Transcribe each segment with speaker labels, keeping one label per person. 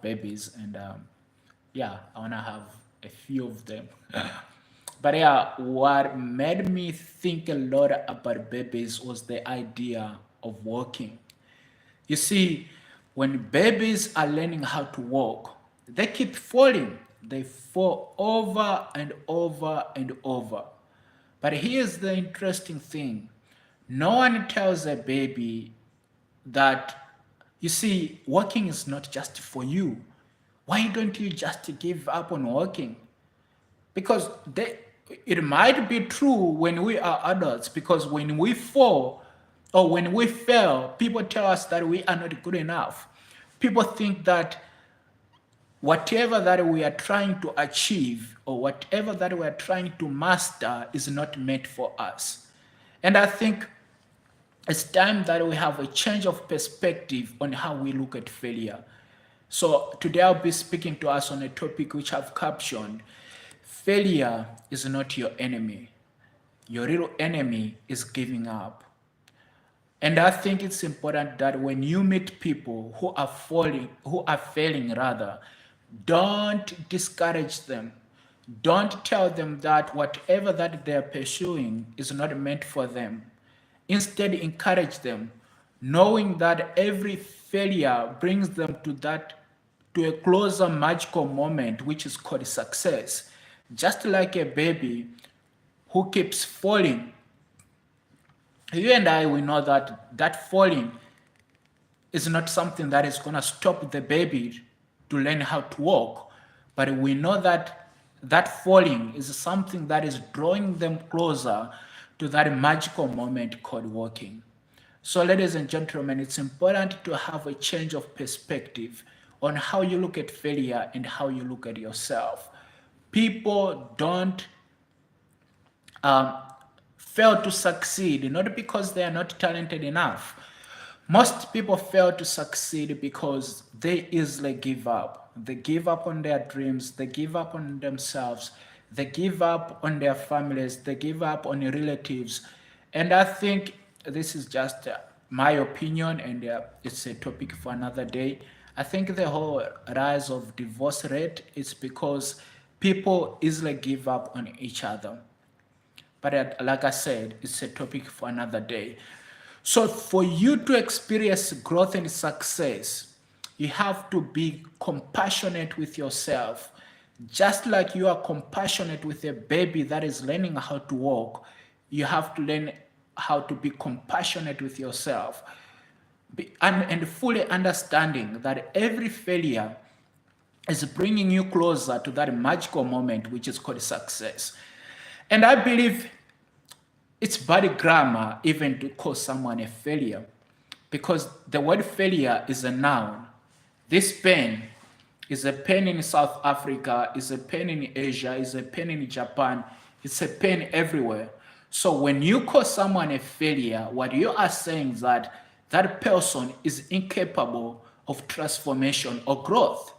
Speaker 1: babies, and yeah, I wanna have a few of them. But yeah, what made me think a lot about babies was the idea of walking. You see, when babies are learning how to walk, they keep falling. They fall over and over and over. But here's the interesting thing: no one tells a baby that, you see, walking is not just for you. Why don't you just give up on walking? Because it might be true when we are adults, because when we fall or when we fail, people tell us that we are not good enough. People think that whatever that we are trying to achieve or whatever that we are trying to master is not meant for us. And I think it's time that we have a change of perspective on how we look at failure. So today I'll be speaking to us on a topic which I've captioned: failure is not your enemy. Your real enemy is giving up. And I think it's important that when you meet people who are failing rather, don't discourage them. Don't tell them that whatever that they're pursuing is not meant for them. Instead, encourage them, knowing that every failure brings them to a closer magical moment, which is called success. Just like a baby who keeps falling, you and I, we know that falling is not something that is going to stop the baby to learn how to walk, but we know that falling is something that is drawing them closer to that magical moment called walking. So, ladies and gentlemen, it's important to have a change of perspective on how you look at failure and how you look at yourself. People don't um, fail to succeed not because they are not talented enough. Most people fail to succeed because they easily give up. They give up on their dreams, they give up on themselves, they give up on their families, they give up on their relatives. And I think this is just my opinion, and it's a topic for another day. I think the whole rise of divorce rate is because people easily give up on each other. But like I said, it's a topic for another day. So, for you to experience growth and success, you have to be compassionate with yourself. Just like you are compassionate with a baby that is learning how to walk, you have to learn how to be compassionate with yourself. And fully understanding that every failure is bringing you closer to that magical moment, which is called success. And I believe it's bad grammar even to call someone a failure, because the word failure is a noun. This pen is a pen in South Africa, is a pen in Asia, is a pen in Japan, it's a pen everywhere. So when you call someone a failure, what you are saying is that that person is incapable of transformation or growth,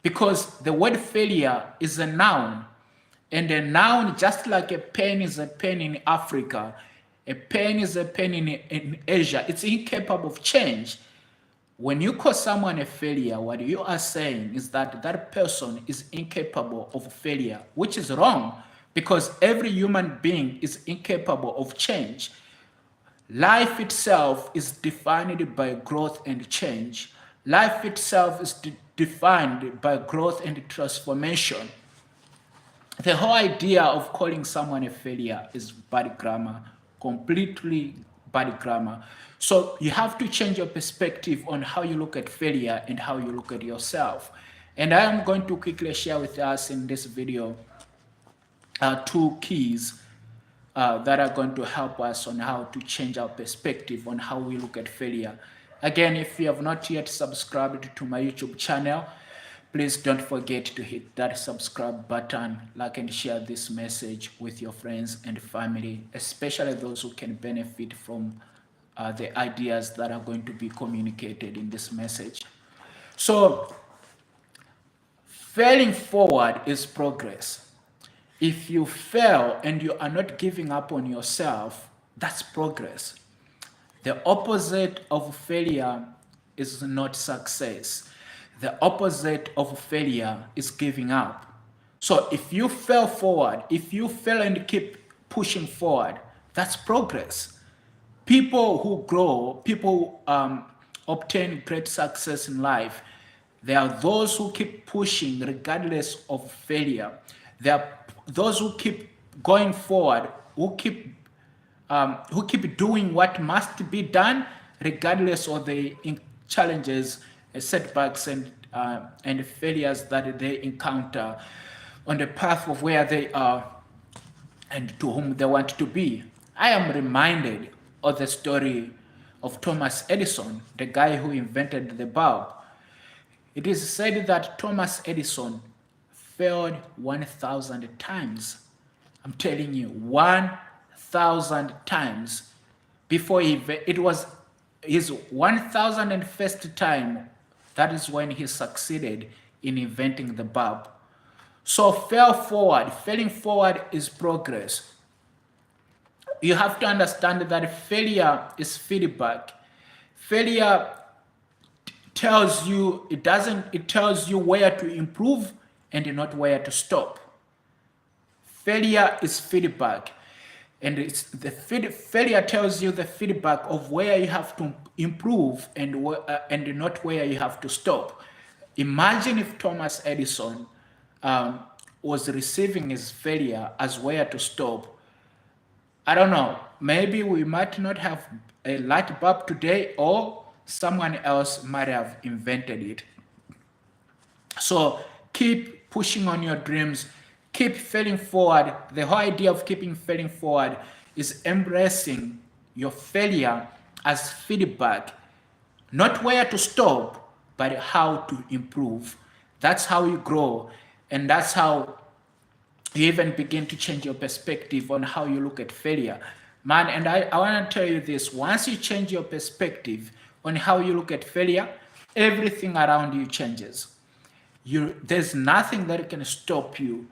Speaker 1: because the word failure is a noun. And a noun, just like a pen is a pen in Africa, a pen is a pen in Asia, it's incapable of change. When you call someone a failure, what you are saying is that that person is incapable of failure, which is wrong, because every human being is incapable of change. Life itself is defined by growth and change. Life itself is defined by growth and transformation. The whole idea of calling someone a failure is bad grammar, completely bad grammar. So you have to change your perspective on how you look at failure and how you look at yourself. And I am going to quickly share with us in this video two keys that are going to help us on how to change our perspective on how we look at failure. Again, if you have not yet subscribed to my YouTube channel, please don't forget to hit that subscribe button, like and share this message with your friends and family, especially those who can benefit from the ideas that are going to be communicated in this message. So, failing forward is progress. If you fail and you are not giving up on yourself, that's progress. The opposite of failure is not success. The opposite of failure is giving up. So if you fail forward, if you fail and keep pushing forward, that's progress. People who grow, people who obtain great success in life, there are those who keep pushing regardless of failure. There are those who keep going forward, who keep doing what must be done regardless of the challenges, setbacks, and failures that they encounter on the path of where they are and to whom they want to be. I am reminded of the story of Thomas Edison, the guy who invented the bulb. It is said that Thomas Edison failed 1,000 times. I'm telling you, 1,000 times before it was his 1,001st time. That is when he succeeded in inventing the bulb. So failing forward is progress. You have to understand that failure is feedback. Failure tells you, it tells you where to improve and not where to stop. Failure is feedback. And failure tells you the feedback of where you have to improve and not where you have to stop. Imagine if Thomas Edison was receiving his failure as where to stop. I don't know, maybe we might not have a light bulb today, or someone else might have invented it. So keep pushing on your dreams, keep failing forward. The whole idea of keeping failing forward is embracing your failure as feedback, not where to stop, but how to improve. That's how you grow, and that's how you even begin to change your perspective on how you look at failure. Man, and I want to tell you this, once you change your perspective on how you look at failure, everything around you changes. There's nothing that can stop you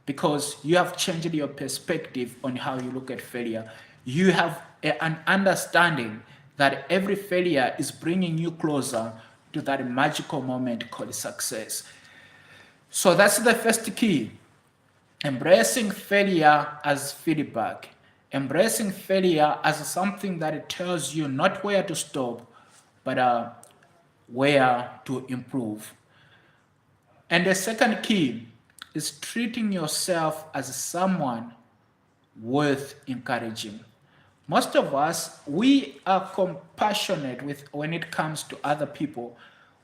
Speaker 1: because you have changed your perspective on how you look at failure. You have an understanding that every failure is bringing you closer to that magical moment called success. So that's the first key. Embracing failure as feedback. Embracing failure as something that it tells you not where to stop, but where to improve. And the second key is treating yourself as someone worth encouraging. Most of us, we are compassionate when it comes to other people.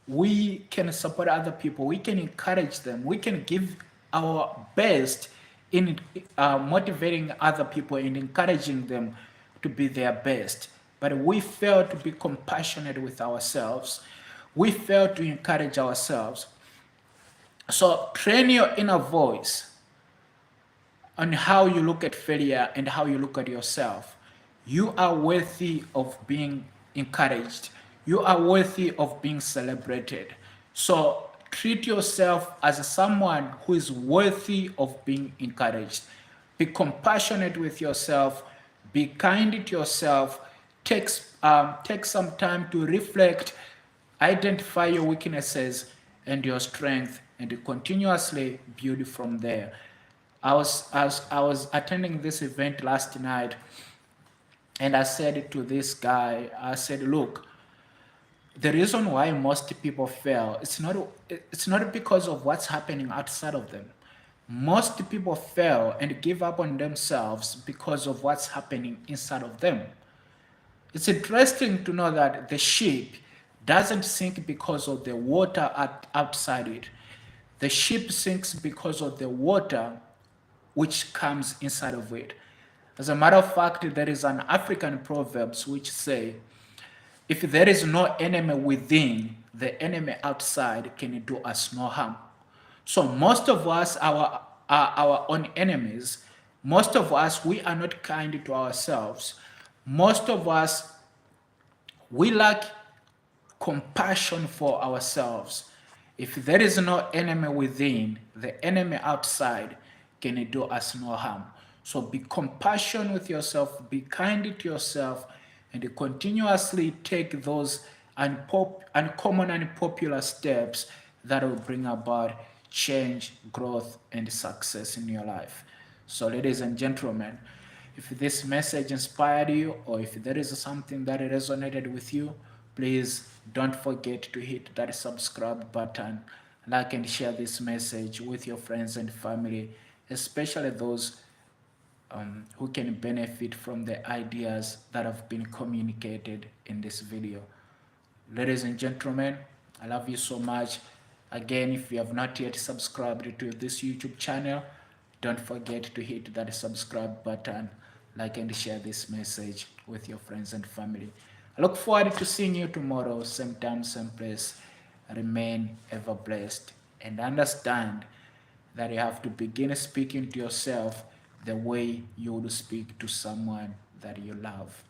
Speaker 1: We can support other people. We can encourage them. We can give our best in motivating other people and encouraging them to be their best. But we fail to be compassionate with ourselves. We fail to encourage ourselves. So train your inner voice on how you look at failure and how you look at yourself. You are worthy of being encouraged. You are worthy of being celebrated. So treat yourself as someone who is worthy of being encouraged. Be compassionate with yourself. Be kind to yourself. Take some time to reflect, identify your weaknesses and your strength, and continuously build from there. I was attending this event last night, and I said to this guy, I said, look, the reason why most people fail, it's not because of what's happening outside of them. Most people fail and give up on themselves because of what's happening inside of them. It's interesting to know that the ship doesn't sink because of the water outside it. The ship sinks because of the water which comes inside of it. As a matter of fact, there is an African proverb which say, if there is no enemy within, the enemy outside can do us no harm. So most of us are our own enemies. Most of us, we are not kind to ourselves. Most of us, we lack compassion for ourselves. If there is no enemy within, the enemy outside can do us no harm. So be compassionate with yourself, be kind to yourself, and continuously take those uncommon and popular steps that will bring about change, growth, and success in your life. So, ladies and gentlemen, if this message inspired you or if there is something that resonated with you, please don't forget to hit that subscribe button, like and share this message with your friends and family, especially those who can benefit from the ideas that have been communicated in this video. Ladies and gentlemen, I love you so much. Again, if you have not yet subscribed to this YouTube channel, don't forget to hit that subscribe button, like and share this message with your friends and family. I look forward to seeing you tomorrow, same time, same place. Remain ever blessed and understand that you have to begin speaking to yourself the way you would speak to someone that you love.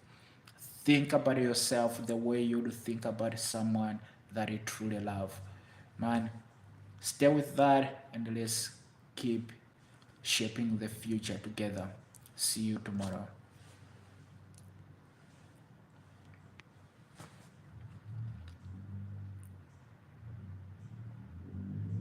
Speaker 1: Think about yourself the way you would think about someone that you truly love. Man, stay with that and let's keep shaping the future together. See you tomorrow.